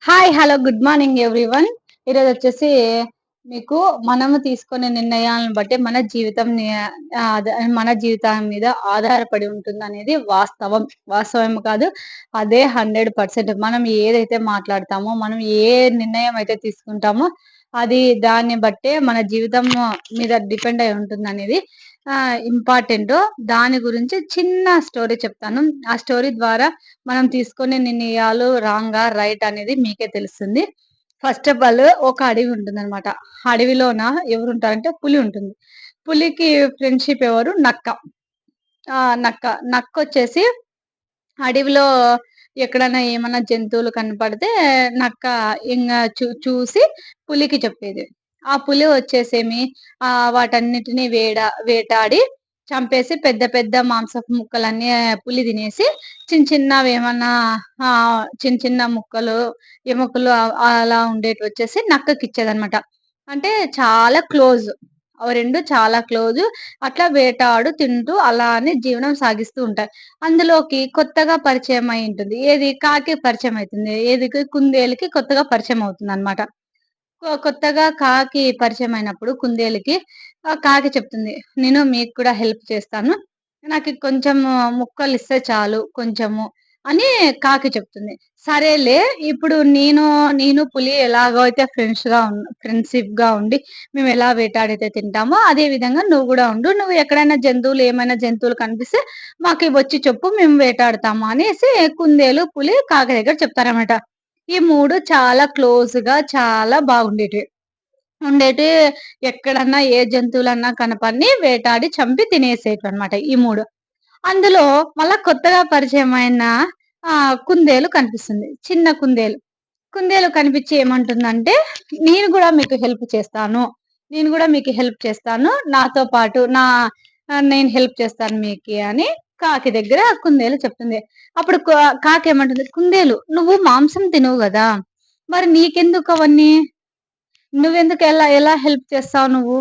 Hi! Hello! Good morning everyone. ఈరోజొచ్చేసి మీకు మనము తీసుకునే నిర్ణయాలను బట్టి మన జీవితం మన జీవితం మీద ఆధారపడి ఉంటుందనేది వాస్తవం. వాస్తవం కాదు, అదే 100%. మనం ఏదైతే మాట్లాడతామో, మనం ఏ నిర్ణయం అయితే తీసుకుంటామో, అది దాన్ని బట్టే మన జీవితం మీద డిపెండ్ అయి ఉంటుందనేది ఇంపార్టెంటు. దాని గురించి చిన్న స్టోరీ చెప్తాను. ఆ స్టోరీ ద్వారా మనం తీసుకునే నిర్ణయాలు రాంగా, రైట్ అనేది మీకే తెలుస్తుంది. ఫస్ట్ ఆఫ్ ఆల్ ఒక అడవి ఉంటుందనమాట. అడవిలోన ఎవరుంటారంటే పులి ఉంటుంది. పులికి ఫ్రెండ్‌షిప్ ఎవరు? నక్క. నక్క. నక్కొచ్చేసి అడవిలో ఎక్కడైనా ఏమన్నా జంతువులు కనపడితే నక్క ఇంగ చూసి పులికి చెప్పేది. ఆ పులి వచ్చేసేమి వాటన్నిటిని వేటాడి చంపేసి పెద్ద పెద్ద మాంసపు ముక్కలన్నీ పులి తినేసి చిన్న చిన్నవేమన్నా చిన్న చిన్న ముక్కలు, ఎముకలు అలా ఉండేటివొచ్చేసి నక్కకిచ్చేదనమాట. అంటే చాలా క్లోజ్. అవి 2 చాలా క్లోజు. అట్లా వేటాడు తింటూ అలానే జీవనం సాగిస్తూ ఉంటాయి. అందులోకి కొత్తగా పరిచయం అయి ఉంటుంది. ఏది? కాకి పరిచయం అయితుంది. ఏదికి? కుందేలుకి కొత్తగా పరిచయం అవుతుందనమాట. కొత్తగా కాకి పరిచయమైనప్పుడు కుందేలుకి కాకి చెప్తుంది. నేను మీకు కూడా హెల్ప్ చేస్తాను. నాకి కొంచెము ముక్కలిస్తే చాలు కొంచెము అని కాకి చెప్తుంది. సరేలే ఇప్పుడు నేను పులి ఎలాగో అయితే ఫ్రెండ్‌షిప్‌గా ఉండి మేమెలా వేటాడితే తింటామో అదే విధంగా నువ్వు గూడా ఉండు. నువ్వు ఎక్కడైనా ఏమైనా జంతువులు కనిపిస్తే మాకి వచ్చి చెప్పు మేము వేటాడతాము అనేసి కుందేలు, పులి కాకి దగ్గర చెప్తారనమాట. ఈ 3 చాలా క్లోజ్‌గా చాలా బాగుండేటివి. ఉండేటివి ఎక్కడన్నా ఏ జంతువులన్నా కనపడిని వేటాడి చంపి తినేసేటివన్నమాట ఈ 3. అందులో మళ్ళా కొత్తగా పరిచయమైన కుందేలు కనిపిస్తుంది. చిన్న కుందేలు. కుందేలు కనిపిచ్చి ఏమంటుందంటే, "నేను గూడా మీకు హెల్ప్ చేస్తాను. నేను గూడా మీకు హెల్ప్ చేస్తాను. నాతో పాటు నేను హెల్ప్ చేస్తాను మీకి" అని కాకి దగ్గర కుందేలు చెప్తుంది. అప్పుడు కాకేమంటుంది, "కుందేలు నువ్వు మాంసం తినవు గదా! మరి నీకెందుకు అవన్నీ? నువ్వెందుకు ఎలా హెల్ప్ చేస్తావు నువ్వు?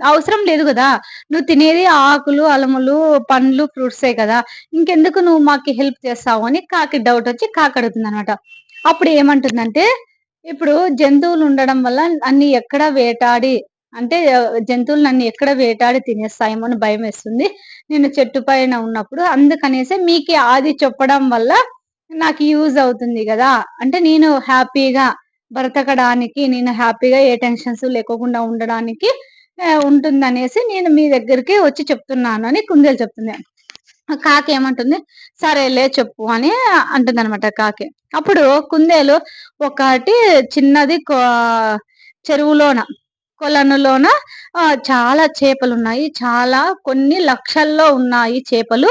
అవసరం లేదు గదా! నువ్వు తినేది ఆకులు, అలములు, పండ్లు, ఫ్రూట్సే కదా! ఇంకెందుకు నువ్వు మాకి హెల్ప్ చేస్తావు?" అని కాకి డౌటొచ్చి కాకడుగుతుందనమాట. అప్పుడు ఏమంటుందంటే, ఇప్పుడు జంతువులుండడం వల్ల అన్ని ఎక్కడ వేటాడి అంటే జంతువులు ఎక్కడ వేటాడి తినేస్తాయేమో అని భయమేస్తుంది. నేను చెట్టు పైన ఉన్నప్పుడు అందుకనేసి మీకి అది చెప్పడం వల్ల నాకు యూజ్ అవుతుంది గదా! అంటే నేను హ్యాపీగా ఏ టెన్షన్స్ లేకోకుండా ఉండడానికి ఉంటుందనేసి నేను మీ దగ్గరికి వచ్చి చెప్తున్నాను అని కుందేలు చెప్తుంది. కాకేమంటుంది, "సరేలే చెప్పు" అని అంటుందనమాట కాకి. అప్పుడు కుందేలు ఒకటి చిన్నది చెరువులోన, కొలనులోన చాలా చేపలున్నాయి. చాలా కొన్ని లక్షల్లో ఉన్నాయి చేపలు.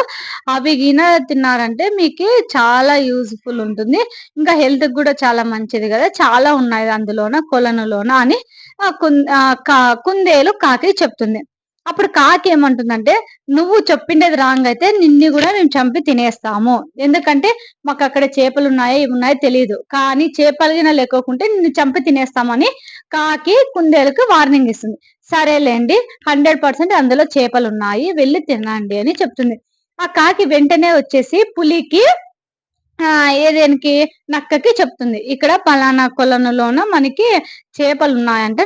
అవి తిన్నారంటే మీకి చాలా యూజ్‌ఫుల్ ఉంటుంది. ఇంకా హెల్త్‌కి గూడా చాలా మంచిది గదా! చాలా ఉన్నాయి అందులోన కొలనులోన అని ఆహ్, కున్ ఆహ్, కా కుందేలు కాకికి చెప్తుంది. అప్పుడు కాకేమంటుందంటే, "నువ్వు చెప్పిండేది రాంగ్ అయితే నిన్ను గూడా మేము చంపి తినేస్తాము. ఎందుకంటే మాకక్కడ చేపలున్నాయో, ఏమున్నాయో తెలీదు. కానీ చేపలు గిన లేకోకుంటే నిన్ను చంపి తినేస్తామని" కాకి కుందేలుకి వార్నింగ్ ఇస్తుంది. సరేలెండి 100% అందులో చేపలున్నాయి. వెళ్లి తినండి అని చెప్తుంది. ఆ కాకి వెంటనే వచ్చేసి పులికి దేనికి? నక్కకి చెప్తుంది. ఇక్కడ పలానా కొలనులోన మనకి చేపలున్నాయంట.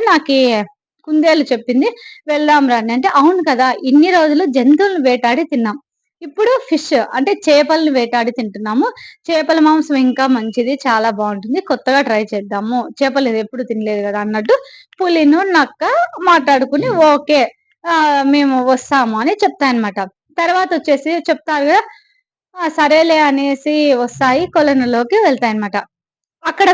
కుందేలు చెప్పింది. వెళ్దాం రండి అంటే, అవును కదా! ఇన్ని రోజులు జంతువులను వేటాడి తిన్నాం. ఇప్పుడు ఫిష్ అంటే చేపలను వేటాడి తింటున్నాము. చేపల మాంసం ఇంకా మంచిది. చాలా బావుంటుంది. కొత్తగా ట్రై చేద్దాము. చేపలు ఎప్పుడు తినలేదు గదా! అన్నట్టు నక్క మాట్లాడుకుని ఓకే. మేము వస్తాము అని చెప్తాయన్నమాట. తర్వాతొచ్చేసి చెప్తారు గదా! సరేలే అనేసి వస్తాయి. కొలనులోకి వెళ్తాయన్నమాట. అక్కడ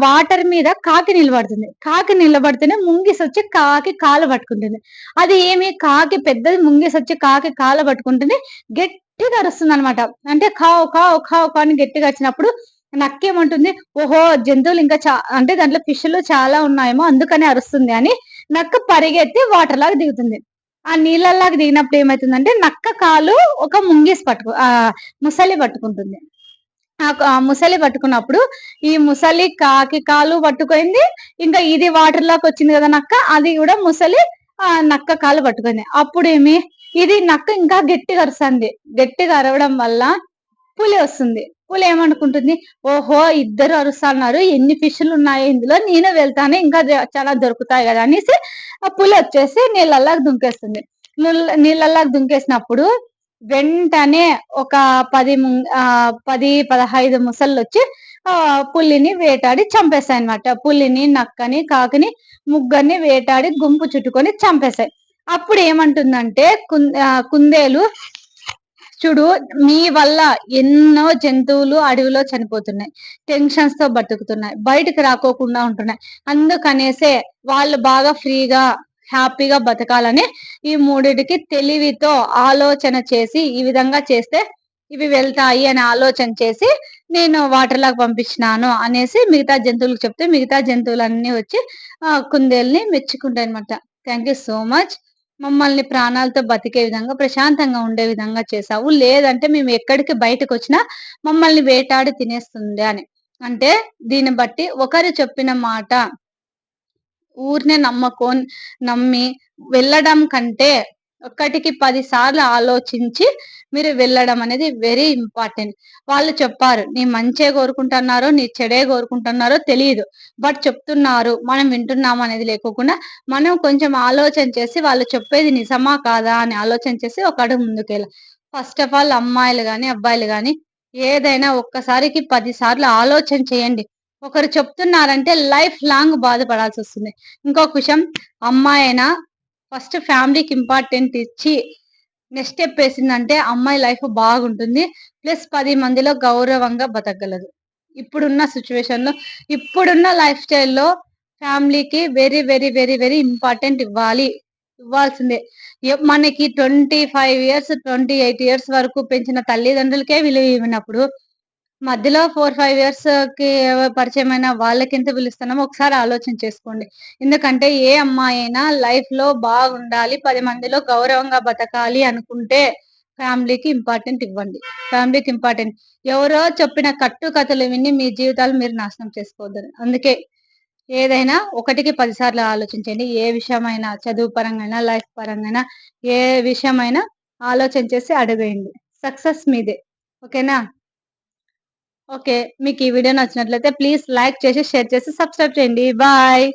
వాటర్ మీద కాకి నిలబడుతుంది. కాకి నిలబడితేనే ముంగిసొచ్చి కాకి కాళ్ళు పట్టుకుంటుంది. అది ఏమి కాకి పెద్దది ముంగిసొచ్చి కాకి కాళ్ళు పట్టుకుంటుంది. గట్టిగా అరుస్తుందనమాట. అంటే ఖావ్ ఖావ్ ఖావ్ ఖావ్ అని గట్టిగా అరిచినప్పుడు నక్కేమంటుంది, ఓహో! జంతువులు ఇంకా అంటే దాంట్లో ఫిష్‌లు చాలా ఉన్నాయేమో అందుకనే అరుస్తుంది అని నక్క పరిగెత్తి వాటర్‌లోకి దిగుతుంది. ఆ నీళ్ళల్లోకి దిగినప్పుడు ఏమైతుందంటే నక్క కాలు ఒక ముసలి పట్టుకుంటుంది. ఆ ముసలి పట్టుకున్నప్పుడు, ఈ ముసలి కాకి కాలు పట్టుకుంది. ఇంకా ఇది వాటర్‌లోకొచ్చింది గదా నక్క, అది గూడా ముసలి నక్క కాలు పట్టుకుంది. ఇది నక్క ఇంకా గట్టిగా అరుస్తాంది. గట్టిగా అరవడం వల్ల పులి వస్తుంది. పులి ఏమనుకుంటుంది, ఓహో! ఇద్దరు అరుస్తన్నారు. ఎన్ని ఫిష్‌లు ఉన్నాయి ఇందులో. నేను వెళ్తాను. ఇంకా చాలా దొరుకుతాయి గదా! అనేసి ఆ పులి వచ్చేసి నీళ్ళల్లోకి దుంకేస్తుంది. నీళ్ళల్లోకి దుంకేసినప్పుడు వెంటనే ఒక 10, 15 మొసళ్ళొచ్చి పులిని వేటాడి చంపేసాయన్నమాట. పులిని, నక్కని, కాకిని ముగ్గురిని వేటాడి గుంపు చుట్టుకొని చంపేసాయి. అప్పుడు ఏమంటుందంటే కుందేలు, చూడు, మీ వల్ల ఎన్నో జంతువులు అడవిలో చనిపోతున్నాయి. టెన్షన్స్‌తో బతుకుతున్నాయి. బయటకి రాకోకుండా ఉంటున్నాయి. అందుకనేసే వాళ్ళు బాగా ఫ్రీగా, హ్యాపీగా బతకాలని ఈ మూడిటికి తెలివితో ఆలోచన చేసి, ఈ విధంగా చేస్తే ఇవి వెళ్తాయి అని ఆలోచన చేసి నేను వాటర్‌లోకి పంపించినాను అనేసి మిగతా జంతువులకు చెప్తే, మిగతా జంతువులన్నీ వచ్చి కుందేలుని మెచ్చుకుంటాయన్నమాట. Thank you so much. మమ్మల్ని ప్రాణాలతో బతికే విధంగా, ప్రశాంతంగా ఉండే విధంగా చేశావు. లేదంటే మేము ఎక్కడికి బయటకొచ్చినా మమ్మల్ని వేటాడి తినేస్తుంది అని. అంటే దీన్ని బట్టి ఒకరు చెప్పిన మాట ఊరినే నమ్మి వెళ్ళడం కంటే ఒకటికి 10 సార్లు ఆలోచించి మీరు వెళ్ళడం అనేది వెరీ ఇంపార్టెంట్. వాళ్ళు చెప్పారు. నీ మంచే కోరుకుంటున్నారో, నీ చెడే కోరుకుంటున్నారో తెలీదు. బట్ చెప్తున్నారు. మనం వింటున్నామా అనేది లేకోకుండా మనం కొంచెం ఆలోచన చేసి వాళ్ళు చెప్పేది నిజమా? కాదా? అని ఆలోచన చేసి ఒక అడుగు ముందుకేయాలి. ఫస్ట్ ఆఫ్ ఆల్ అమ్మాయిలు గాని, అబ్బాయిలు గాని ఏదైనా ఒక్కసారికి 10 సార్లు ఆలోచన చేయండి. ఒకరు చెప్తున్నారంటే లైఫ్ లాంగ్ బాధపడాల్సొస్తుంది. ఇంకొక విషయం, అమ్మాయైనా ఫస్ట్ ఫ్యామిలీకి ఇంపార్టెంట్ ఇచ్చి నెక్స్ట్ స్టెప్ ఏసిందంటే అమ్మాయి లైఫ్ బాగుంటుంది. ప్లస్ 10 మందిలో గౌరవంగా బతకగలదు. ఇప్పుడున్న సిట్యుయేషన్‌లో, ఇప్పుడున్న లైఫ్ స్టైల్‌లో ఫ్యామిలీకి very, very, very, very important ఇవ్వాలి. ఇవ్వాల్సిందే. మనకి 25 ఇయర్స్, 28 ఇయర్స్ వరకు పెంచిన తల్లిదండ్రులకే విలువ ఇవ్వనప్పుడు మధ్యలో 4, 5 ఇయర్స్‌కి పరిచయమైన వాళ్ళకెంత విలువిస్తున్నామో ఒకసారి ఆలోచన చేసుకోండి. ఎందుకంటే ఏ అమ్మాయైనా లైఫ్‌లో బాగుండాలి, 10 మందిలో గౌరవంగా బతకాలి అనుకుంటే ఫ్యామిలీకి ఇంపార్టెంట్ ఇవ్వండి. ఫ్యామిలీకి ఇంపార్టెంట్. ఎవరో చెప్పిన కట్టుకథలు విని మీ జీవితాలు మీరు నాశనం చేసుకోవద్దని. అందుకే ఏదైనా ఒకటికి 10 సార్లు ఆలోచించండి. ఏ విషయమైనా, చదువు పరంగైనా, లైఫ్ పరంగైనా, ఏ విషయమైనా ఆలోచన చేసి అడుగేయండి. సక్సెస్ మీదే. ఓకేనా? ఓకే. మీకు ఈ వీడియో నచ్చినట్లయితే ప్లీజ్ లైక్ చేసి, షేర్ చేసి, సబ్స్క్రైబ్ చేయండి. బాయ్.